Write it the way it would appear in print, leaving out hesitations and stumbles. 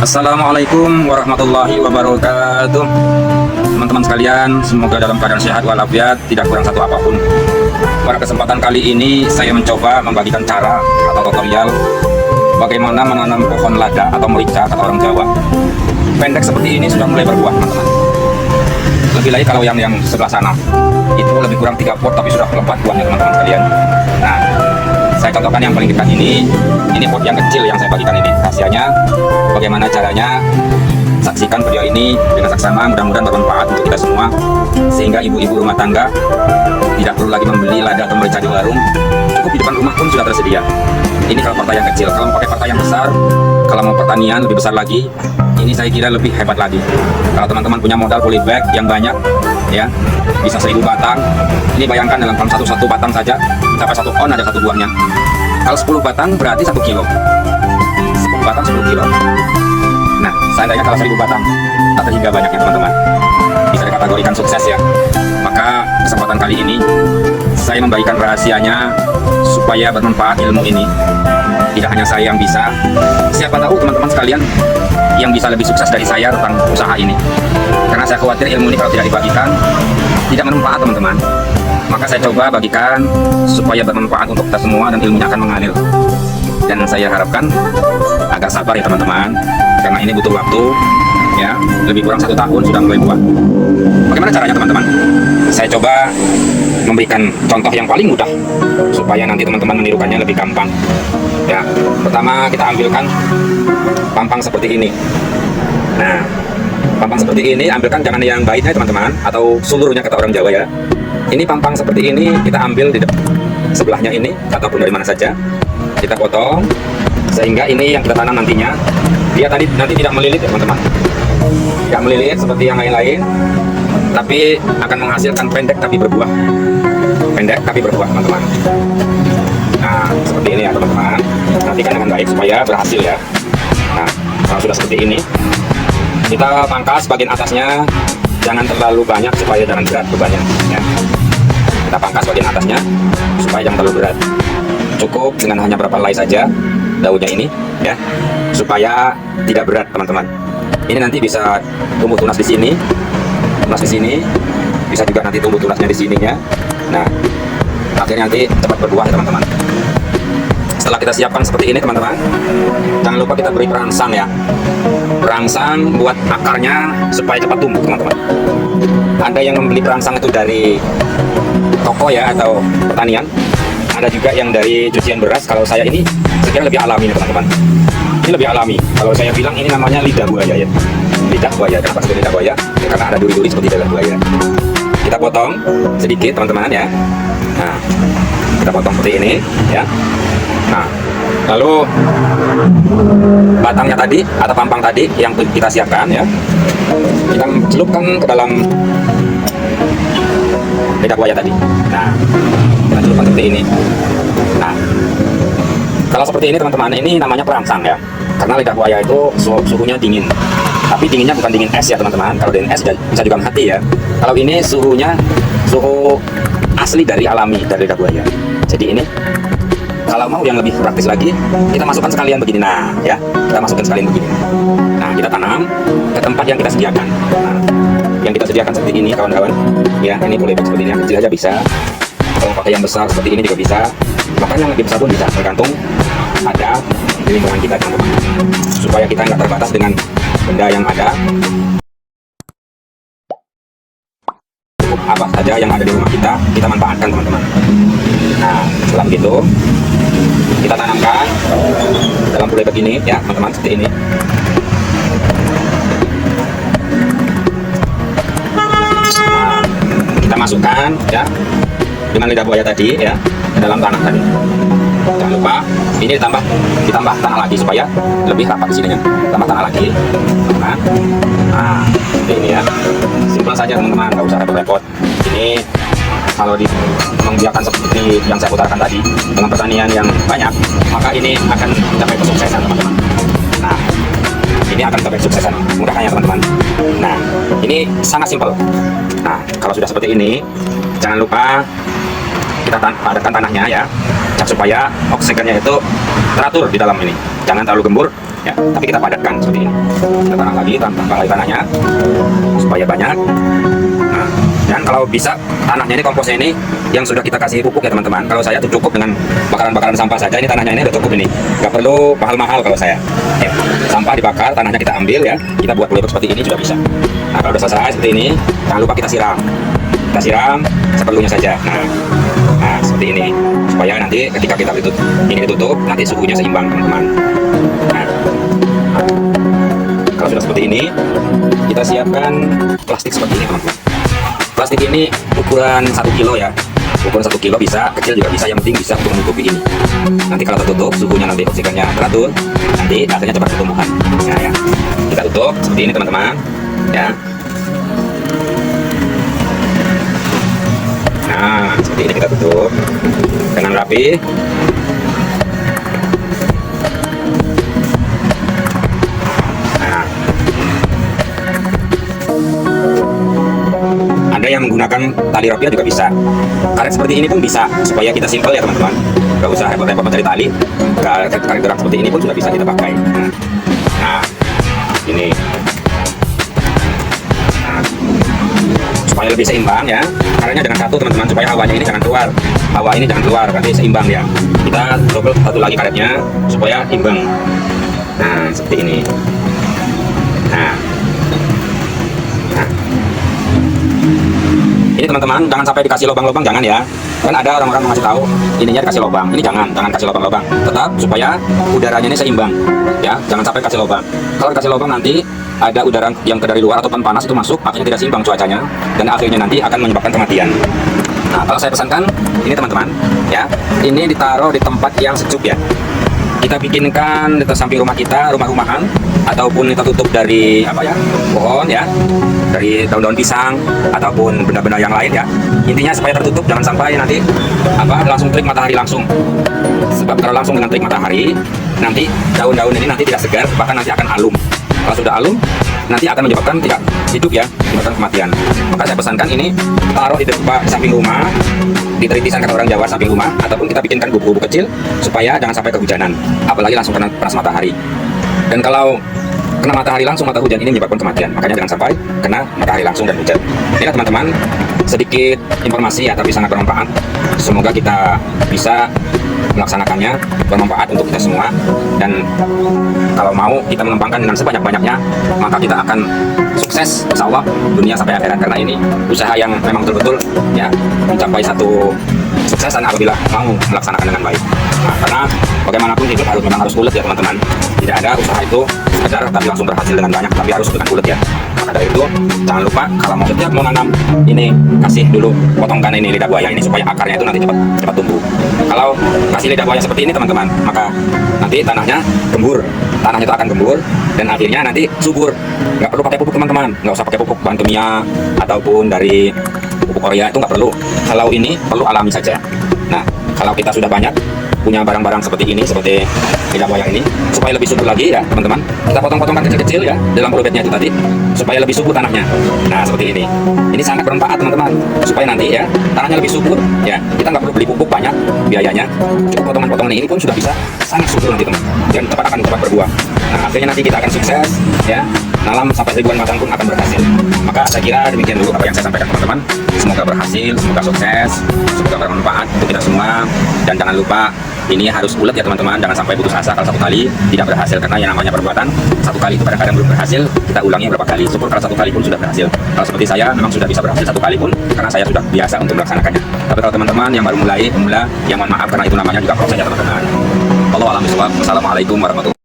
Assalamualaikum warahmatullahi wabarakatuh. Teman-teman sekalian, semoga dalam keadaan sehat walafiat, tidak kurang satu apapun. Pada kesempatan kali ini saya mencoba membagikan cara atau tutorial bagaimana menanam pohon lada atau merica kata orang Jawa. Pendek seperti ini sudah mulai berbuah, teman-teman. Lebih lagi kalau yang sebelah sana itu lebih kurang 3 pot tapi sudah lebat buahnya, teman-teman sekalian. Nah, saya contohkan yang paling dekat ini pot yang kecil yang saya bagikan ini. Rahasianya bagaimana caranya, saksikan video ini dengan saksama, mudah-mudahan bermanfaat untuk kita semua, sehingga ibu-ibu rumah tangga tidak perlu lagi membeli lada atau merica di warung, cukup di depan rumah pun sudah tersedia. Ini kalau partai yang kecil. Kalau mau pakai partai yang besar, kalau mau pertanian lebih besar lagi, ini saya kira lebih hebat lagi. Kalau teman-teman punya modal polybag yang banyak, ya bisa 1000 batang. Ini bayangkan dalam satu batang saja mencapai 1 on ada 1 buahnya. Kalau 10 batang berarti 1 kilo. 10 batang 10 kilo. Nah, seandainya kalau 1000 batang tak terhingga banyaknya, teman-teman, bisa dikategorikan sukses ya. Maka kesempatan kali ini saya membagikan rahasianya supaya bermanfaat ilmu ini. Tidak hanya saya yang bisa, siapa tahu teman-teman sekalian yang bisa lebih sukses dari saya tentang usaha ini. Karena saya khawatir ilmu ini kalau tidak dibagikan tidak bermanfaat, teman-teman. Maka saya coba bagikan supaya bermanfaat untuk kita semua dan ilmunya akan mengalir. Dan saya harapkan agak sabar ya teman-teman, karena ini butuh waktu ya, lebih kurang 1 tahun sudah mulai buah. Bagaimana caranya, teman-teman? Saya coba memberikan contoh yang paling mudah supaya nanti teman-teman menirukannya lebih gampang. Ya, pertama kita ambilkan pampang seperti ini. Nah, pampang seperti ini ambilkan jangan yang baitnya, teman-teman, atau sulurnya kata orang Jawa ya. Ini pampang seperti ini kita ambil di sebelahnya ini ataupun dari mana saja. Kita potong sehingga ini yang kita tanam nantinya dia nanti tidak melilit ya, teman-teman. Tidak melilit seperti yang lain-lain, tapi akan menghasilkan pendek tapi berbuah. Pendek tapi berbuah, teman-teman. Nah, seperti ini ya, teman-teman. Nantikan dengan baik supaya berhasil ya. Nah, kalau sudah seperti ini, kita pangkas bagian atasnya, jangan terlalu banyak supaya jangan berat bebannya ya. Kita pangkas bagian atasnya supaya jangan terlalu berat. Cukup dengan hanya berapa helai saja daunnya ini ya, supaya tidak berat, teman-teman. Ini nanti bisa tumbuh tunas di sini, bisa juga nanti tumbuh tunasnya di sininya. Nah, akhirnya nanti cepat berbuah ya, teman-teman. Setelah kita siapkan seperti ini, teman-teman, jangan lupa kita beri perangsang ya. Perangsang buat akarnya supaya cepat tumbuh, teman-teman. Ada yang membeli perangsang itu dari toko ya atau pertanian. Ada juga yang dari cucian beras. Kalau saya ini sekiranya lebih alami, teman-teman. Ini lebih alami. Kalau saya bilang ini namanya lidah buaya ya. Lidah buaya. Kenapa sebut lidah buaya? Ya, karena ada duri-duri seperti lidah buaya. Kita potong sedikit, teman-teman ya. Nah, kita potong seperti ini ya. Nah, lalu batangnya tadi atau pampang tadi yang kita siapkan ya, kita celupkan ke dalam lidah buaya tadi. Nah, kita celupkan seperti ini. Nah, kalau seperti ini, teman-teman, ini namanya perangsang ya, karena lidah buaya itu suhunya dingin. Tapi dinginnya bukan dingin es ya, teman-teman. Kalau dingin es bisa juga mati ya. Kalau ini suhunya suhu asli dari alami dari lidah buaya. Jadi ini kalau mau yang lebih praktis lagi, kita masukkan sekalian begini. Nah ya, kita masukkan sekalian begini. Nah, kita tanam ke tempat yang kita sediakan. Nah, yang kita sediakan seperti ini, kawan-kawan ya. Ini boleh seperti ini, yang kecil aja bisa. Kalau pakai yang besar seperti ini juga bisa. Bahkan yang lebih besar pun bisa, tergantung ada di lingkungan kita, teman-teman. Supaya kita nggak terbatas dengan benda yang ada. Cukup apa saja yang ada di rumah kita manfaatkan, teman-teman. Nah, setelah begitu kita tanamkan dalam polybag begini ya, teman-teman, seperti ini. Nah, kita masukkan ya dengan lidah buaya tadi ya ke dalam tanah tadi. Jangan lupa ini ditambah tanah lagi supaya lebih rapat di sininya. Tambah tanah lagi, teman-teman. Nah, ini ya, simpel saja, teman-teman, nggak usah repot-repot. Ini kalau membiarkan seperti yang saya utarakan tadi dengan pertanian yang banyak, maka ini akan mencapai kesuksesan, teman-teman. Nah, ini akan mencapai kesuksesan mudahnya, teman-teman. Nah, ini sangat simpel. Nah, kalau sudah seperti ini, jangan lupa kita padatkan tanahnya ya, supaya oksigennya itu teratur di dalam ini, jangan terlalu gembur ya, tapi kita padatkan seperti ini. Kita tanam lagi, tambah lagi tanahnya supaya banyak. Nah, dan kalau bisa tanahnya ini, komposnya ini yang sudah kita kasih pupuk ya teman-teman. Kalau saya tuh cukup dengan bakaran-bakaran sampah saja, ini tanahnya ini udah cukup ini, nggak perlu mahal-mahal kalau saya ya. Sampah dibakar, tanahnya kita ambil ya, kita buat pulih seperti ini juga bisa. Nah, kalau udah selesai seperti ini, jangan lupa kita siram seperlunya saja. Nah, seperti ini, supaya nanti ketika kita ditutup, nanti suhunya seimbang teman-teman. Nah, kalau sudah seperti ini, kita siapkan plastik seperti ini teman-teman. Plastik ini ukuran 1 kilo ya, ukuran 1 kilo bisa, kecil juga bisa, yang penting bisa untuk menutupi ini. Nanti kalau tertutup, suhunya nanti oksigennya teratur, nanti akhirnya cepat pertumbuhan. Nah, ya, kita tutup seperti ini teman-teman ya. Nah, seperti ini kita tutup dengan rapi. Nah, ada yang menggunakan tali rapia juga bisa. Karet seperti ini pun bisa, supaya kita simpel ya teman-teman. Gak usah repot-repot mencari tali. Karet gerak seperti ini pun sudah bisa kita pakai. Nah, ini. Supaya lebih seimbang ya, caranya dengan satu teman-teman, supaya hawanya ini jangan keluar, nanti seimbang ya. Kita double satu lagi karetnya supaya imbang. Nah, seperti ini. Nah, ini teman-teman, jangan sampai dikasih lubang-lubang, jangan ya. Kan ada orang-orang mengasih tahu ininya dikasih lubang, ini jangan kasih lubang-lubang. Tetap supaya udaranya ini seimbang ya, jangan sampai kasih lubang. Kalau dikasih lubang nanti ada udara yang dari luar ataupun panas itu masuk, akhirnya tidak seimbang cuacanya, dan akhirnya nanti akan menyebabkan kematian. Nah, kalau saya pesankan ini teman-teman ya, ini ditaruh di tempat yang sejuk ya. Kita bikinkan di samping rumah kita, rumah-rumahan, ataupun kita tutup dari pohon ya, dari daun-daun pisang ataupun benda-benda yang lain ya. Intinya supaya tertutup, jangan sampai nanti langsung terik matahari langsung. Sebab kalau langsung dengan terik matahari, nanti daun-daun ini nanti tidak segar, bahkan nanti akan alum. Kalau sudah alum, nanti akan menyebabkan tidak hidup ya, menyebabkan kematian. Maka saya pesankan ini taruh di depan samping rumah, di teritisan kata orang Jawa, samping rumah, ataupun kita bikinkan gubuk-gubuk kecil supaya jangan sampai kehujanan, apalagi langsung kena panas matahari. Dan kalau kena matahari langsung atau hujan ini menyebabkan kematian, makanya jangan sampai kena matahari langsung dan hujan. Inilah teman-teman sedikit informasi ya, tapi sangat bermanfaat. Semoga kita bisa melaksanakannya, bermanfaat untuk kita semua. Dan kalau mau kita mengembangkan dengan sebanyak-banyaknya, maka kita akan sukses insya Allah dunia sampai akhirat, karena ini usaha yang memang betul-betul ya mencapai satu suksesan apabila mau melaksanakan dengan baik. Nah, karena bagaimanapun hidup memang harus ulet ya teman-teman. Tidak ada usaha itu sekedar tapi langsung berhasil dengan banyak, tapi harus dengan ulet ya. Maka dari itu jangan lupa kalau mau setiap mau nanam ini, kasih dulu, potongkan ini lidah buaya ini supaya akarnya itu nanti cepat tumbuh. Kalau kasih lidah buaya seperti ini teman-teman, maka nanti tanahnya gembur, tanahnya itu akan gembur dan akhirnya nanti subur. Nggak perlu pakai pupuk teman-teman, nggak usah pakai pupuk bahan kimia ataupun dari pupuk Korea, itu nggak perlu. Kalau ini perlu alami saja. Nah, kalau kita sudah banyak punya barang-barang seperti ini, seperti lidah buaya ini, supaya lebih subur lagi ya teman-teman, kita potong-potongkan kecil-kecil ya dalam polybagnya itu tadi, supaya lebih subur tanahnya. Nah, seperti ini. Ini sangat bermanfaat teman-teman, supaya nanti ya tanahnya lebih subur ya. Kita nggak perlu beli pupuk banyak biayanya, cukup potongan-potongan ini pun sudah bisa sangat subur nanti teman, dan akan cepat berbuah. Nah, akhirnya nanti kita akan sukses ya, nanam sampai ribuan batang pun akan berhasil. Maka saya kira demikian dulu apa yang saya sampaikan teman-teman. Semoga berhasil, semoga sukses, semoga bermanfaat untuk kita semua. Dan jangan lupa ini harus ulet ya teman-teman, jangan sampai putus asa kalau satu kali tidak berhasil, karena yang namanya perbuatan satu kali itu kadang-kadang belum berhasil, kita ulangi berapa kali, syukur kalau satu kali pun sudah berhasil. Kalau seperti saya memang sudah bisa berhasil satu kali pun, karena saya sudah biasa untuk melaksanakannya. Tapi kalau teman-teman yang baru mulai, pemula, yang mohon maaf karena itu namanya juga proses ya teman-teman. Wallahu a'lam bishawab. Wassalamualaikum warahmatullahi wabarakatuh.